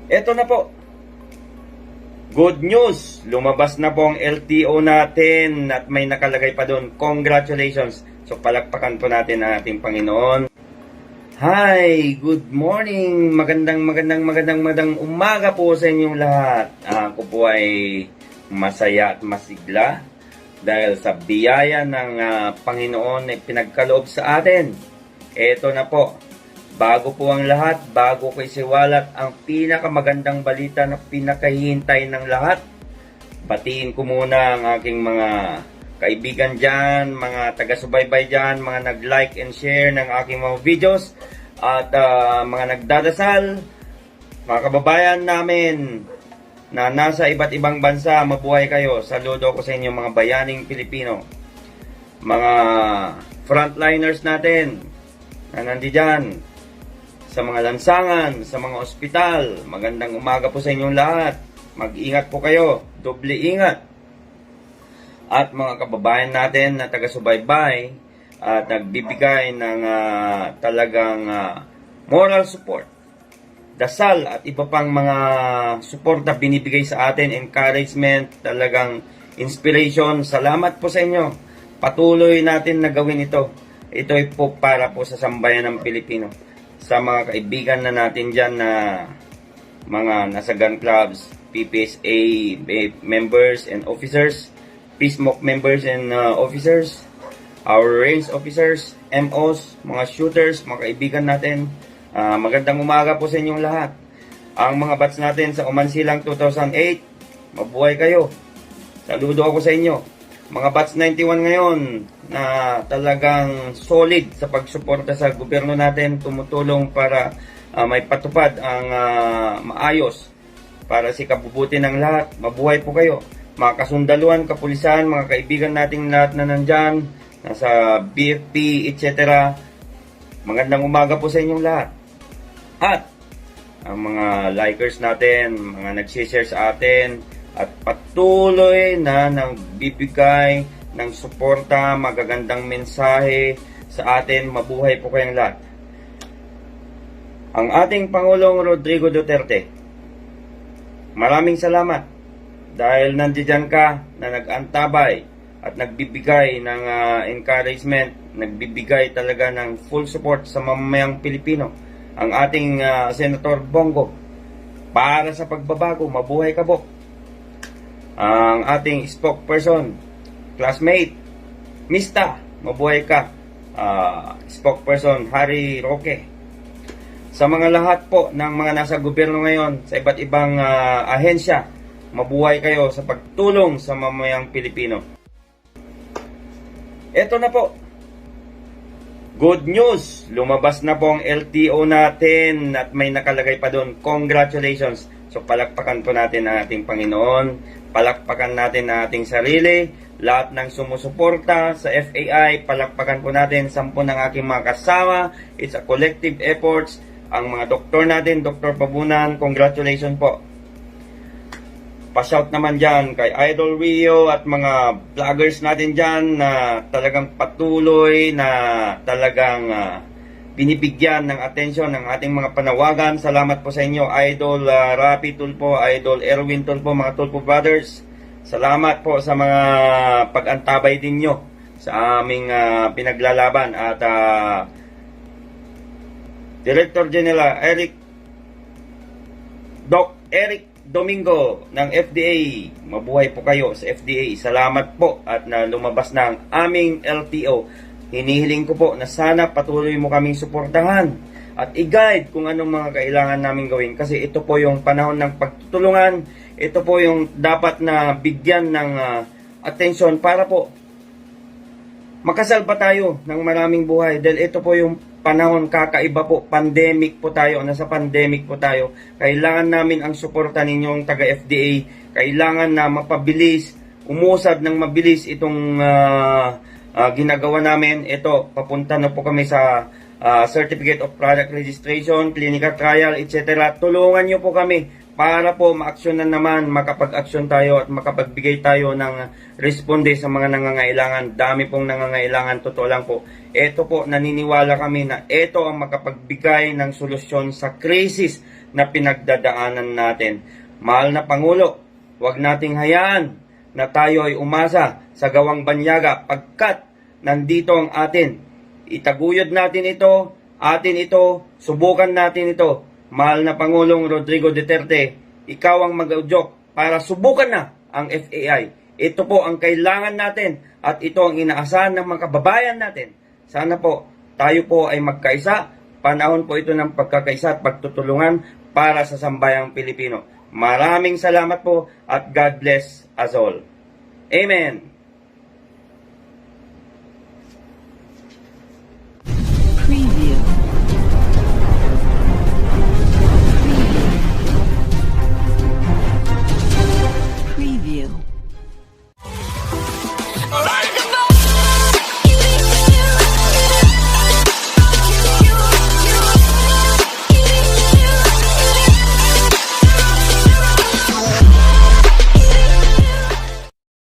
Eto na po. Good news! Lumabas na po ang LTO natin at may nakalagay pa doon. Congratulations! So palakpakan po natin ang ating Panginoon. Hi! Good morning! Magandang umaga po sa inyong lahat. Ako po ay masaya at masigla dahil sa biyaya ng Panginoon ay pinagkaloob sa atin. Eto na po. Bago po ang lahat, bago ko isiwalat ang pinakamagandang balita na pinakahihintay ng lahat, batiin ko muna ang aking mga kaibigan dyan, mga taga-subaybay dyan, mga nag-like and share ng aking mga videos, at mga nagdadasal, mga kababayan namin na nasa iba't ibang bansa, mabuhay kayo. Saludo ko sa inyo mga bayaning Pilipino, mga frontliners natin na nandiyan sa mga lansangan, sa mga ospital. Magandang umaga po sa inyong lahat. Mag-ingat po kayo, doble ingat. At mga kababayan natin na taga-subaybay at nagbibigay ng talagang moral support, dasal at iba pang mga support na binibigay sa atin, encouragement, talagang inspiration. Salamat po sa inyo. Patuloy natin na gawin ito. Ito ay po para po sa sambayan ng Pilipino. Sa mga kaibigan na natin dyan na mga nasa gun clubs, PPSA members and officers, PSMOK members and officers, our range officers, MOs, mga shooters, mga kaibigan natin, magandang umaga po sa inyong lahat. Ang mga batch natin sa Umansilang 2008, mabuhay kayo. Saludo ako sa inyo. Mga batch 91 ngayon na talagang solid sa pagsuporta sa gobyerno natin, tumutulong para may patupad ang maayos para sa kabubuti ng lahat. Mabuhay po kayo. Mga kasundaluhan, kapulisan, mga kaibigan nating lahat na nandyan, nasa BFP, etc. Magandang umaga po sa inyong lahat. At ang mga likers natin, mga nag-share sa atin, at patuloy na nagbibigay ng suporta, magagandang mensahe sa atin. Mabuhay po kayong lahat. Ang ating Pangulong Rodrigo Duterte, maraming salamat dahil nandiyan ka na nag-antabay at nagbibigay ng encouragement, nagbibigay talaga ng full support sa mamamayang Pilipino. Ang ating Senator Bongo, para sa pagbabago, mabuhay ka po. Ang ating spokesperson, classmate, Mista, mabuhay ka. Spokesperson, Harry Roque. Sa mga lahat po ng mga nasa gobyerno ngayon, sa iba't ibang ahensya, mabuhay kayo sa pagtulong sa mamamayang Pilipino. Eto na po. Good news! Lumabas na po ang LTO natin at may nakalagay pa doon. Congratulations! So palakpakan po natin ang ating Panginoon. Palakpakan natin ang ating sarili. Lahat ng sumusuporta sa FAI, palakpakan po natin. 10 ng aking mga kasama. It's a collective efforts. Ang mga doktor natin, Dr. Pabunan, congratulations po. Pa-shout naman dyan kay Idol Rio at mga vloggers natin dyan na talagang patuloy na talagang binibigyan ng atensyon ng ating mga panawagan. Salamat po sa inyo, Idol Rapi Tulpo, Idol Erwin Tulpo, mga Tulpo Brothers. Salamat po sa mga pag-antabay din nyo sa aming pinaglalaban. At Director General Doc Eric Domingo ng FDA, mabuhay po kayo sa FDA. Salamat po at na lumabas na ang aming LTO. Hinihiling ko po na sana patuloy mo kaming suportahan at i-guide kung anong mga kailangan namin gawin. Kasi ito po yung panahon ng pagtutulungan. Ito po yung dapat na bigyan ng atensyon para po makasalba tayo ng maraming buhay. Dahil ito po yung panahon kakaiba po. Pandemic po tayo. Nasa pandemic po tayo. Kailangan namin ang suporta ninyong taga-FDA. Kailangan na mapabilis, umusad ng mabilis itong ginagawa namin. Ito, papunta na po kami sa Certificate of Product Registration, Clinical Trial, etc. Tulungan nyo po kami para po ma-aksyonan naman, makapag-aksyon tayo at makapagbigay tayo ng responde sa mga nangangailangan. Dami pong nangangailangan, totoo lang po. Ito po, naniniwala kami na ito ang makapagbigay ng solusyon sa krisis na pinagdadaanan natin. Mahal na Pangulo, huwag nating hayaan na tayo ay umasa sa gawang banyaga pagkat nandito ang atin. Itaguyod natin ito, atin ito, subukan natin ito. Mahal na Pangulong Rodrigo Duterte, ikaw ang mag-udyok para subukan na ang FAI. Ito po ang kailangan natin at ito ang inaasahan ng mga kababayan natin. Sana po tayo po ay magkaisa. Panahon po ito ng pagkakaisa at pagtutulungan para sa sambayang Pilipino. Maraming salamat po at God bless us all. Amen.